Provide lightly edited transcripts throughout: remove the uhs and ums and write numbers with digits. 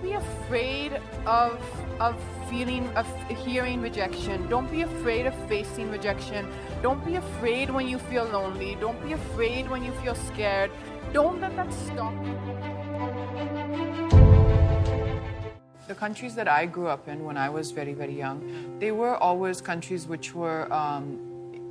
be afraid of hearing rejection. Don't be afraid of facing rejection. Don't be afraid when you feel lonely. Don't be afraid when you feel scared. Don't let that stop you. The countries that I grew up in when I was very, very young, they were always countries which were,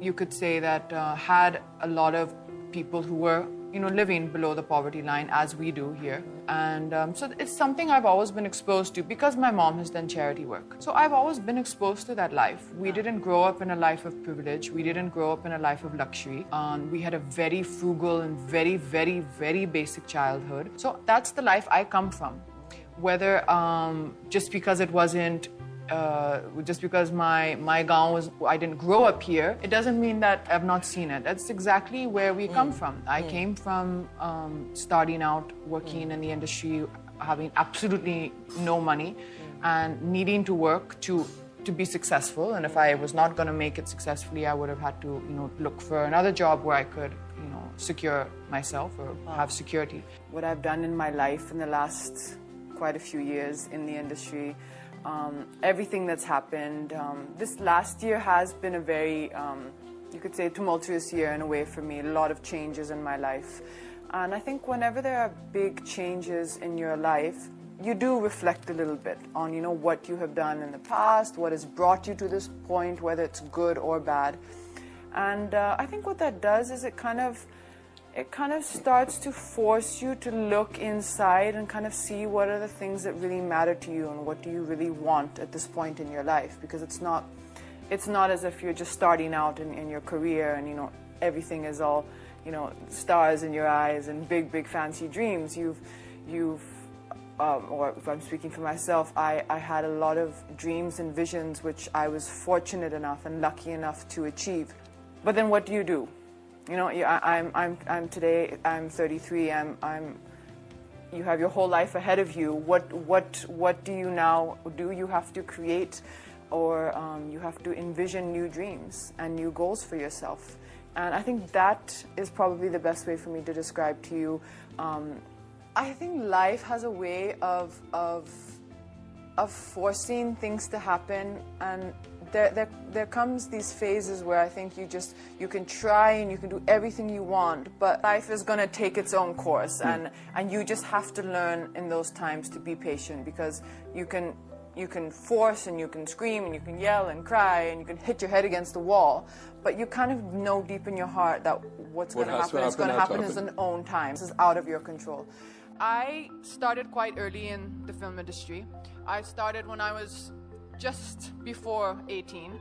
you could say that had a lot of people who were, living below the poverty line as we do here. And so it's something I've always been exposed to because my mom has done charity work. So I've always been exposed to that life. We didn't grow up in a life of privilege. We didn't grow up in a life of luxury. We had a very frugal and very, very, very basic childhood. So that's the life I come from. Whether just because it wasn't, just because my gaon was, I didn't grow up here, it doesn't mean that I've not seen it. That's exactly where we come from. I came from starting out, working in the industry, having absolutely no money, and needing to work to be successful. And if I was not going to make it successfully, I would have had to, look for another job where I could, secure myself or have security. What I've done in my life in the last quite a few years in the industry, everything that's happened. This last year has been a very, you could say, tumultuous year in a way for me. A lot of changes in my life. And I think whenever there are big changes in your life, you do reflect a little bit on, what you have done in the past, what has brought you to this point, whether it's good or bad. And I think what that does is it kind of starts to force you to look inside and kind of see what are the things that really matter to you and what do you really want at this point in your life. Because it's not as if you're just starting out in your career and, everything is all, stars in your eyes and big, big fancy dreams. Or if I'm speaking for myself, I had a lot of dreams and visions which I was fortunate enough and lucky enough to achieve. But then what do? I'm today. I'm 33. You have your whole life ahead of you. What do you now do? You have to create, or you have to envision new dreams and new goals for yourself. And I think that is probably the best way for me to describe to you. I think life has a way of forcing things to happen, and there comes these phases where I think you can try and you can do everything you want, but life is going to take its own course, and you just have to learn in those times to be patient, because you can force and you can scream and you can yell and cry and you can hit your head against the wall, but you kind of know deep in your heart that what's going to happen is going to happen in its own time. This is out of your control. I started quite early in the film industry. I started when I was just before 18.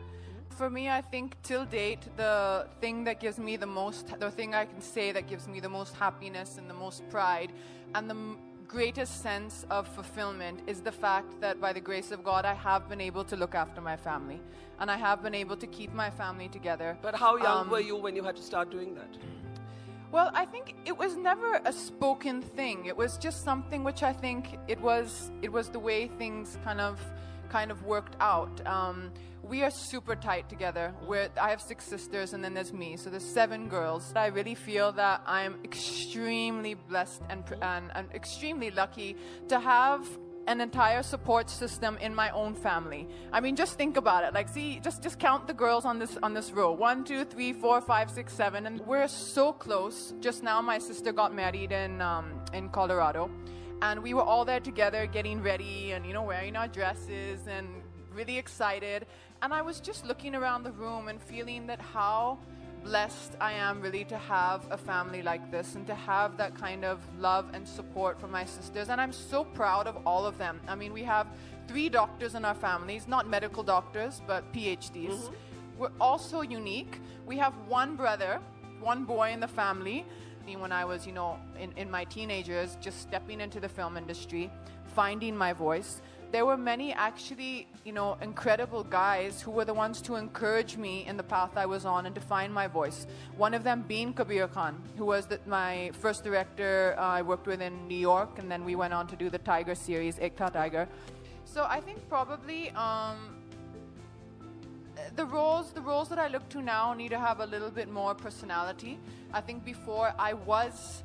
For me, I think till date, the thing I can say that gives me the most happiness and the most pride and the greatest sense of fulfillment is the fact that by the grace of God, I have been able to look after my family. And I have been able to keep my family together. But how young were you when you had to start doing that? Well, I think it was never a spoken thing. It was just something which I think it was the way things kind of worked out. We are super tight together. I have 6 sisters and then there's me, so there's 7 girls. I really feel that I'm extremely blessed and extremely lucky to have an entire support system in my own family. I mean, just think about it. Like, see, just count the girls on this row. 1, 2, 3, 4, 5, 6, 7, and we're so close. Just now, my sister got married in Colorado, and we were all there together, getting ready, and wearing our dresses, and really excited. And I was just looking around the room and feeling that how blessed I am really to have a family like this and to have that kind of love and support from my sisters. And I'm so proud of all of them. I mean, we have 3 doctors in our families, not medical doctors, but PhDs. Mm-hmm. We're also unique. We have 1 brother, 1 boy in the family. When I was, in my teenagers, just stepping into the film industry, finding my voice, there were many actually, incredible guys who were the ones to encourage me in the path I was on and to find my voice. One of them being Kabir Khan, who was my first director I worked with in New York, and then we went on to do the Tiger series, Ek Tha Tiger. So I think probably the roles that I look to now need to have a little bit more personality. I think before I was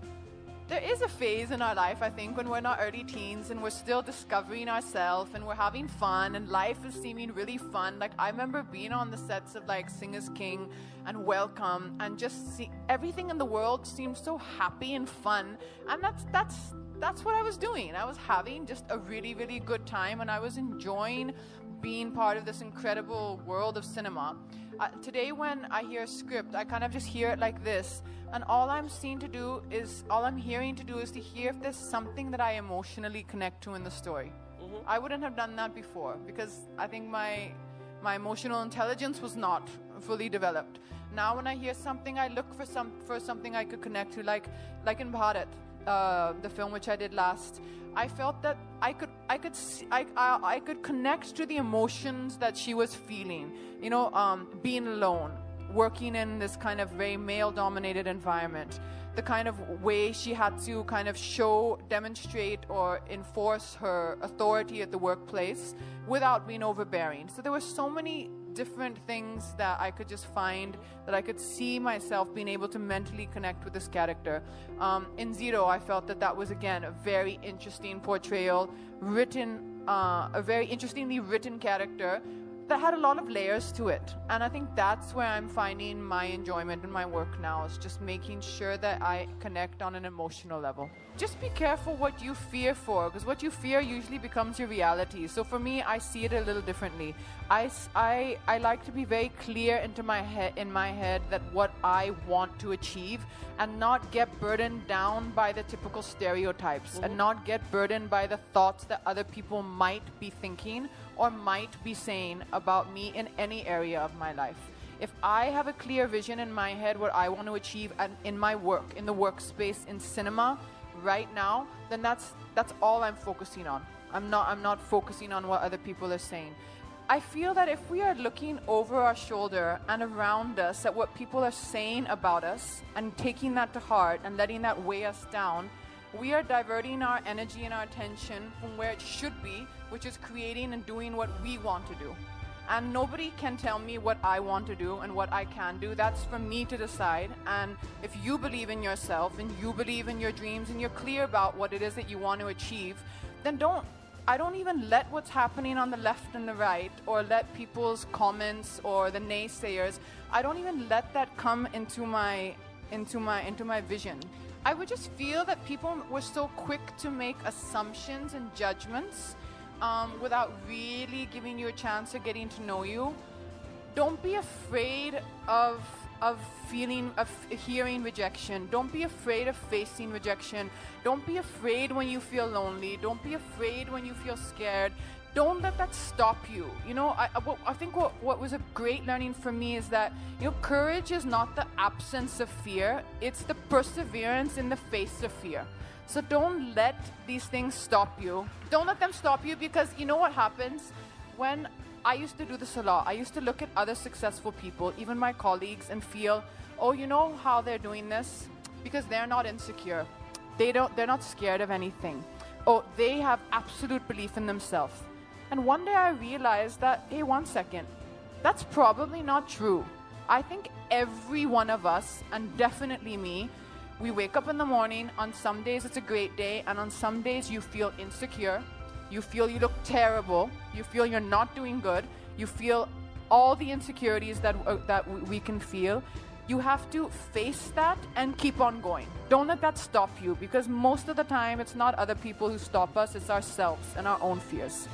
There is a phase in our life, I think, when we're in our early teens and we're still discovering ourselves and we're having fun and life is seeming really fun. Like, I remember being on the sets of like Singer's King and Welcome and just see everything in the world seemed so happy and fun. And that's what I was doing. I was having just a really, really good time, and I was enjoying being part of this incredible world of cinema. Today when I hear a script, I kind of just hear it like this, and all I'm hearing to do is to hear if there's something that I emotionally connect to in the story. I wouldn't have done that before because I think my emotional intelligence was not fully developed. Now when I hear something, I look for something I could connect to, like in Bharat, the film which I did last. I felt that I could connect to the emotions that she was feeling. You know, being alone, working in this kind of very male-dominated environment, the kind of way she had to kind of demonstrate or enforce her authority at the workplace without being overbearing. So there were so many different things that I could just find, that I could see myself being able to mentally connect with this character. In Zero, I felt that was, again, a very interesting portrayal, a very interestingly written character that had a lot of layers to it. And I think that's where I'm finding my enjoyment in my work now, is just making sure that I connect on an emotional level. Just be careful what you fear for, because what you fear usually becomes your reality. So for me, I see it a little differently. I like to be very clear in my head that what I want to achieve, and not get burdened down by the typical stereotypes, and not get burdened by the thoughts that other people might be thinking or might be saying about me in any area of my life. If I have a clear vision in my head what I want to achieve in my work, in the workspace, in cinema right now, then that's all I'm focusing on. I'm not focusing on what other people are saying. I feel that if we are looking over our shoulder and around us at what people are saying about us and taking that to heart and letting that weigh us down, we are diverting our energy and our attention from where it should be, which is creating and doing what we want to do. And nobody can tell me what I want to do and what I can do. That's for me to decide. And if you believe in yourself and you believe in your dreams and you're clear about what it is that you want to achieve, then I don't even let what's happening on the left and the right, or let people's comments or the naysayers, I don't even let that come into my vision. I would just feel that people were so quick to make assumptions and judgments without really giving you a chance of getting to know you. Don't be afraid of hearing rejection. Don't be afraid of facing rejection. Don't be afraid when you feel lonely. Don't be afraid when you feel scared. Don't let that stop you. You know, I think what was a great learning for me is that, you know, courage is not the absence of fear. It's the perseverance in the face of fear. So don't let these things stop you. Don't let them stop you, because you know what happens? When I used to do this a lot, I used to look at other successful people, even my colleagues, and feel, oh, you know how they're doing this? Because they're not insecure. They're not scared of anything. Oh, they have absolute belief in themselves. And one day I realized that, hey, one second, that's probably not true. I think every one of us, and definitely me, we wake up in the morning, on some days it's a great day, and on some days you feel insecure, you feel you look terrible, you feel you're not doing good, you feel all the insecurities that we can feel. You have to face that and keep on going. Don't let that stop you, because most of the time it's not other people who stop us, it's ourselves and our own fears.